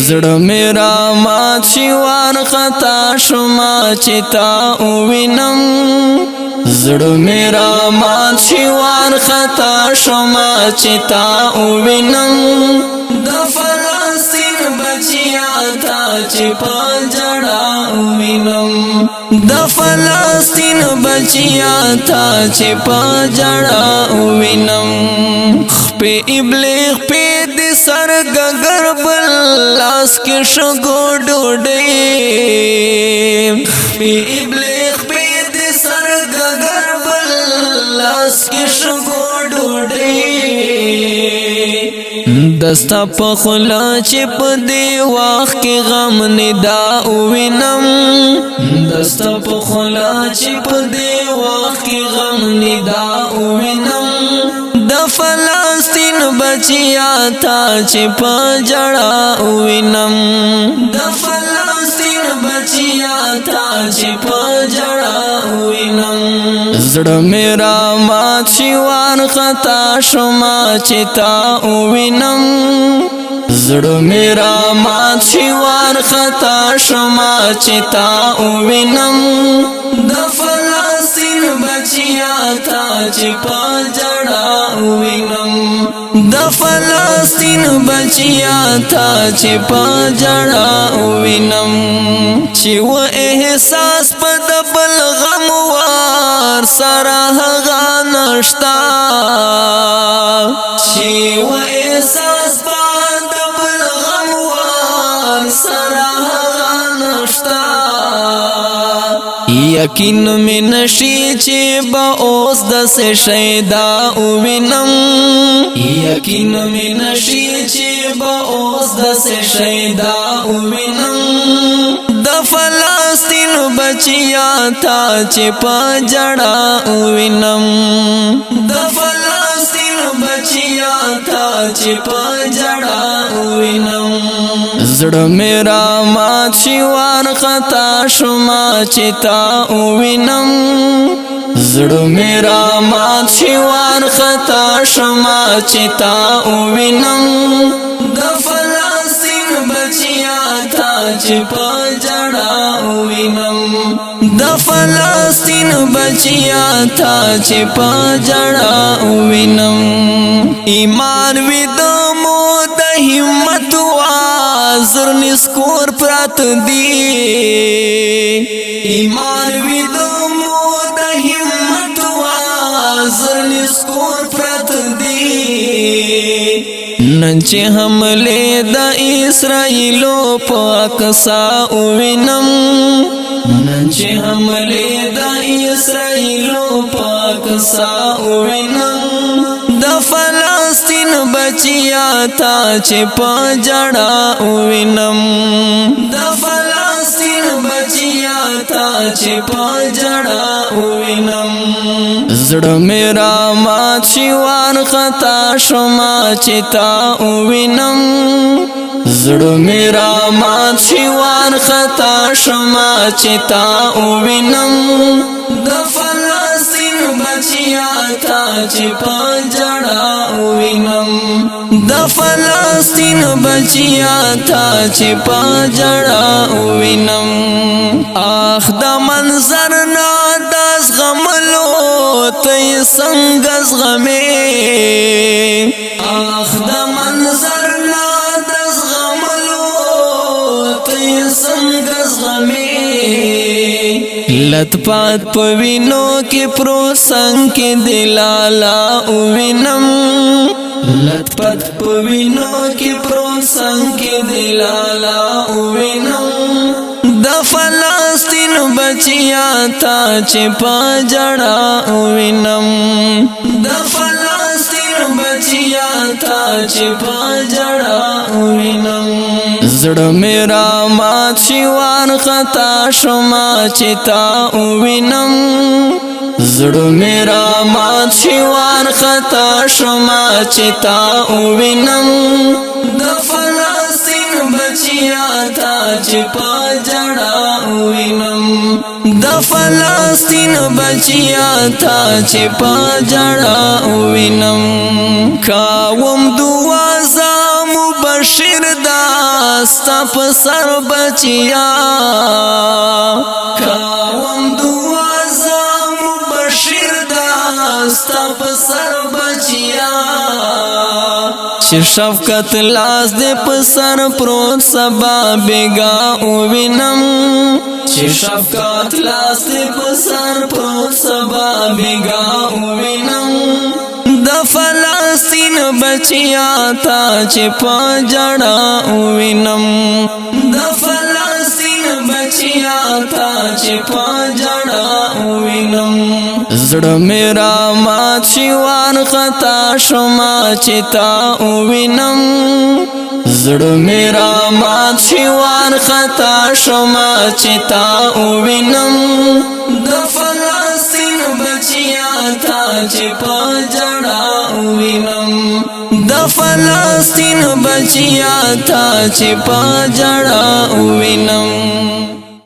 زړه میرا مات شي وارخطا شما چې تا ووینم زړه میرا مات شي وارخطا شما چې تا ووینم د فلسطین بچیا تا چې په جړا ووینم د فلسطین بچیا تا چې په جړا ووینم خپې ابلیغ په دې سر ګګر بل لاس کې شګو ډوډۍ خپې ابلیغ په دې سر ګګر بل لاس کې شګو ډوډۍ دستا په خلا چې په دې وخت کې غم ندا وینم دستا په خلا چې په دې وخت کې غم ندا وینم د فلسطین بچیا تا چې په جړا وینم د فلسطین بچیا تا چې په جړا وینم زړه میرا مات شي وارخطا شما چې تا وینم زړه میرا مات شي وارخطا شما چې تا وینم د فلسطین بچیا تا چې په جړا وینم د فلسطین بچیا تا چې په جړا وینم چې و احساس په د بل غم وار سره هغه نشتا چې و احساس په د بل غم وار سره هغه نشتا یقین می نشي چې با اوس د څه شیدا وینم یقین می نشي چې با اوس د څه شیدا وینم د فلسطین بچیا تا چې په جړا وینم د فلسطین بچیا تا چې په جړا وینم زړه میرا مات شي وارخطا شما چې تا وینم زړه میرا مات شي وارخطا شما چې تا وینم د فلسطین بچیا تا چې په جړا وینم د فلسطین بچیا تا چې په جړا وینم ایمان وی د مو د همت زر نسکور پرات دی ایمان وی د مو د همت زر نسکور پرات دی نن چې حمله د اسرائیلو په اقصا وینم نن چې حمله د اسرائیلو په اقصا وینم د فلسطین بچیا تا چې په جړا وینم د فلسطین بچیا تا چې په جړا وینم زړه میرا مات شي وارخطا شما چې تا وینم زړه میرا مات شي وارخطا شما چې تا وینم د فلسطین بچیا تا چې په جړا وینم د فلسطین بچیا تا چې په جړا وینم اخ د منظر نه د زغملو ته څنګه زغمې اخ د منظر نه د زغملو ته څنګه زغمې لت پات پوینو کې پرو څنګ کې دلالا وینم لت پات پوینو کې پرو څنګ کې دلالا وینم د فلسطین بچیا تا چې په جړا وینم د فلسطین بچیا تا چې په جړا وینم زړه میرا مات شي وارخطا شما چې تا وینم زړه میرا مات شي وارخطا شما چې تا وینم د فلسطین بچیا تا چې په جړا وینم د فلسطین بچیا تا چې په جړا وینم کاوم دعا مبشر دا ستا په سر بچیا کاوم دعا مبشر دا ستا په سر بچیا چې شفقت لاس دې په سر پروت سبا بیگا وینم چې شفقت لاس دې په سر پروت سبا بیگا وینم د فلسطین بچیا تا چې په جړا وینم د فلسطین بچیا تا چې په جړا وینم زړه میرا مات شوان خطا شما چې تا وینم زړه میرا مات شوان خطا شما چې تا وینم د فلسطین بچیا تا چې په جړا وینم د فلسطین بچیا تا چې په جړا وینم